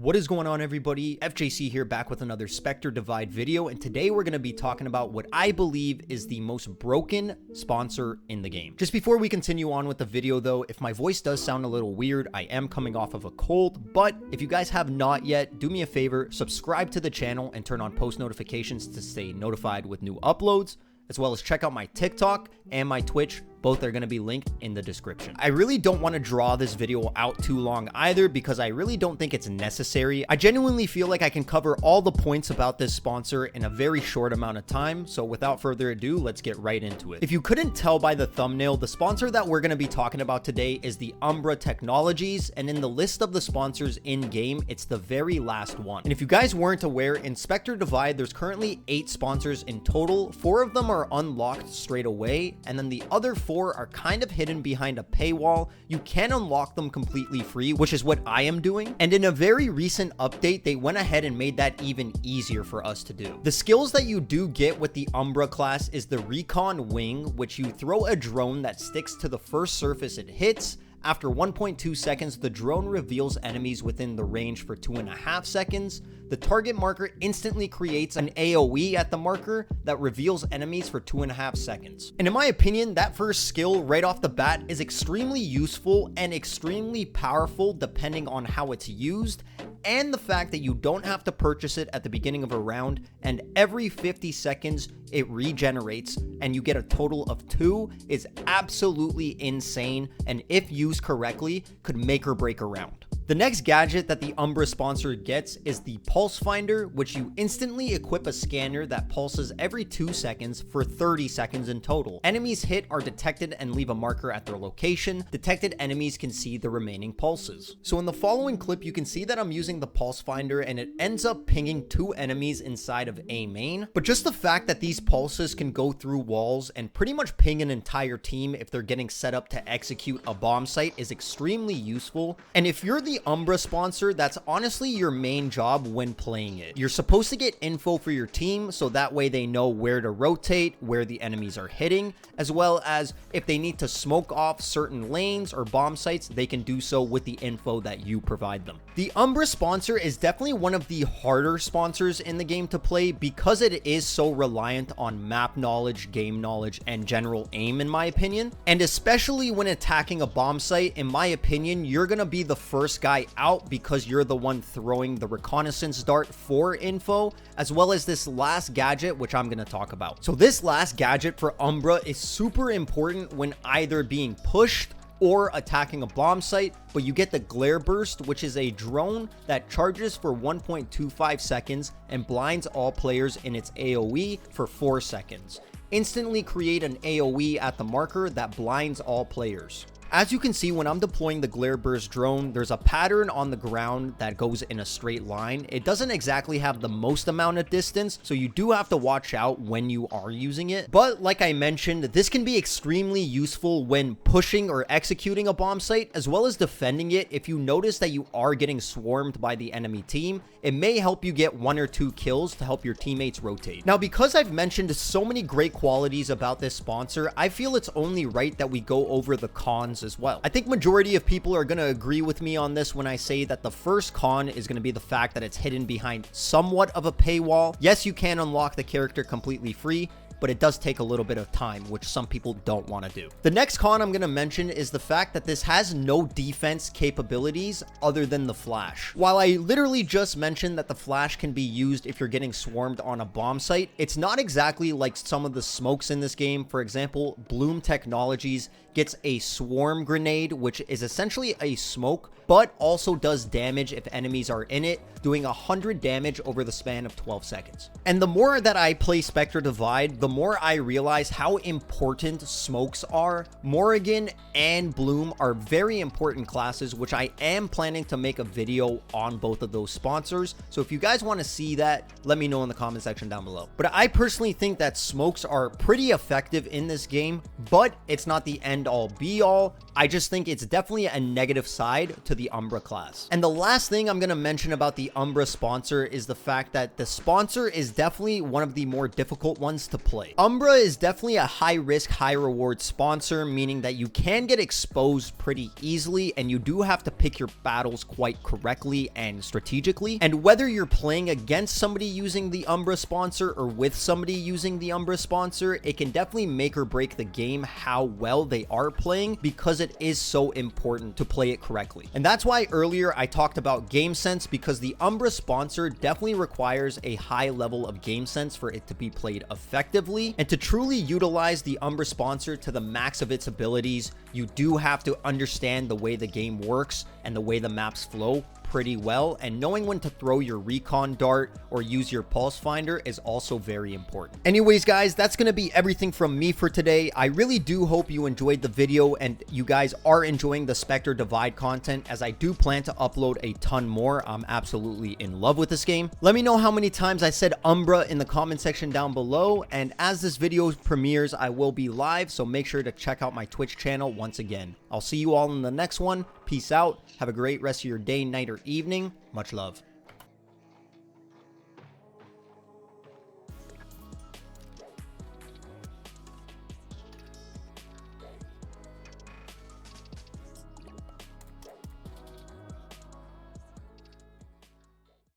What is going on, everybody? FJC here, back with another Spectre Divide video, and today we're going to be talking about what I believe is the most broken sponsor in the game. Just before we continue on with the video though, if my voice does sound a little weird, I am coming off of a cold, but if you guys have not yet, do me a favor, subscribe to the channel and turn on post notifications to stay notified with new uploads, as well as check out my TikTok and my Twitch. Both are going to be linked in the description. I really don't want to draw this video out too long either because I really don't think it's necessary. I genuinely feel like I can cover all the points about this sponsor in a very short amount of time. So without further ado, let's get right into it. If you couldn't tell by the thumbnail, the sponsor that we're going to be talking about today is the Umbra Technologies. And in the list of the sponsors in game, it's the very last one. And if you guys weren't aware, in Spectre Divide, there's currently 8 sponsors in total. 4 of them are unlocked straight away, and then the other 4 are kind of hidden behind a paywall. You can unlock them completely free, which is what I am doing. And in a very recent update, they went ahead and made that even easier for us to do. The skills that you do get with the Umbra class is the Recon Wing, which you throw a drone that sticks to the first surface it hits. After 1.2 seconds, the drone reveals enemies within the range for 2.5 seconds. The target marker instantly creates an AoE at the marker that reveals enemies for 2.5 seconds. And in my opinion, that first skill right off the bat is extremely useful and extremely powerful depending on how it's used, and the fact that you don't have to purchase it at the beginning of a round, and every 50 seconds it regenerates and you get a total of 2 is absolutely insane, and if used correctly could make or break a round. The next gadget that the Umbra sponsor gets is the Pulse Finder, which you instantly equip a scanner that pulses every 2 seconds for 30 seconds in total. Enemies hit are detected and leave a marker at their location. Detected enemies can see the remaining pulses. So in the following clip, you can see that I'm using the Pulse Finder and it ends up pinging 2 enemies inside of A main. But just the fact that these pulses can go through walls and pretty much ping an entire team if they're getting set up to execute a bomb site is extremely useful. And if you're the Umbra sponsor, that's honestly your main job when playing it. You're supposed to get info for your team so that way they know where to rotate, where the enemies are hitting, as well as if they need to smoke off certain lanes or bomb sites, they can do so with the info that you provide them. The Umbra sponsor is definitely one of the harder sponsors in the game to play because it is so reliant on map knowledge, game knowledge, and general aim, in my opinion. And especially when attacking a bomb site, in my opinion, you're gonna be the first guy out because you're the one throwing the reconnaissance dart for info, as well as this last gadget, which I'm going to talk about. So this last gadget for Umbra is super important when either being pushed or attacking a bomb site, but you get the Glare Burst, which is a drone that charges for 1.25 seconds and blinds all players in its AoE for 4 seconds. Instantly create an AoE at the marker that blinds all players. As you can see, when I'm deploying the Glare Burst drone, there's a pattern on the ground that goes in a straight line. It doesn't exactly have the most amount of distance, so you do have to watch out when you are using it. But like I mentioned, this can be extremely useful when pushing or executing a bomb site, as well as defending it. If you notice that you are getting swarmed by the enemy team, it may help you get 1 or 2 kills to help your teammates rotate. Now, because I've mentioned so many great qualities about this sponsor, I feel it's only right that we go over the cons as well. I think majority of people are going to agree with me on this when I say that the first con is going to be the fact that it's hidden behind somewhat of a paywall. Yes, you can unlock the character completely free, but it does take a little bit of time, which some people don't want to do. The next con I'm going to mention is the fact that this has no defense capabilities other than the flash. While I literally just mentioned that the flash can be used if you're getting swarmed on a bomb site, it's not exactly like some of the smokes in this game. For example, Bloom Technologies gets a swarm grenade, which is essentially a smoke, but also does damage if enemies are in it, doing 100 damage over the span of 12 seconds. And the more that I play Spectre Divide, the more I realize how important smokes are. Morrigan and Bloom are very important classes, which I am planning to make a video on both of those sponsors. So if you guys want to see that, let me know in the comment section down below. But I personally think that smokes are pretty effective in this game, but it's not the end all be all. I just think it's definitely a negative side to the Umbra class. And the last thing I'm going to mention about the Umbra sponsor is the fact that the sponsor is definitely one of the more difficult ones to play. play. Umbra is definitely a high risk, high reward sponsor, meaning that you can get exposed pretty easily and you do have to pick your battles quite correctly and strategically. And whether you're playing against somebody using the Umbra sponsor or with somebody using the Umbra sponsor, it can definitely make or break the game how well they are playing, because it is so important to play it correctly. And that's why earlier I talked about game sense, because the Umbra sponsor definitely requires a high level of game sense for it to be played effectively. And to truly utilize the Umbra sponsor to the max of its abilities, you do have to understand the way the game works and the way the maps flow pretty well, and knowing when to throw your recon dart or use your pulse finder is also very important. Anyways, guys, that's gonna be everything from me for today. I really do hope you enjoyed the video and you guys are enjoying the Spectre Divide content, as I do plan to upload a ton more. I'm absolutely in love with this game. Let me know how many times I said Umbra in the comment section down below, and as this video premieres, I will be live, so make sure to check out my Twitch channel once again. I'll see you all in the next one. Peace out. Have a great rest of your day, night, or evening. Much love.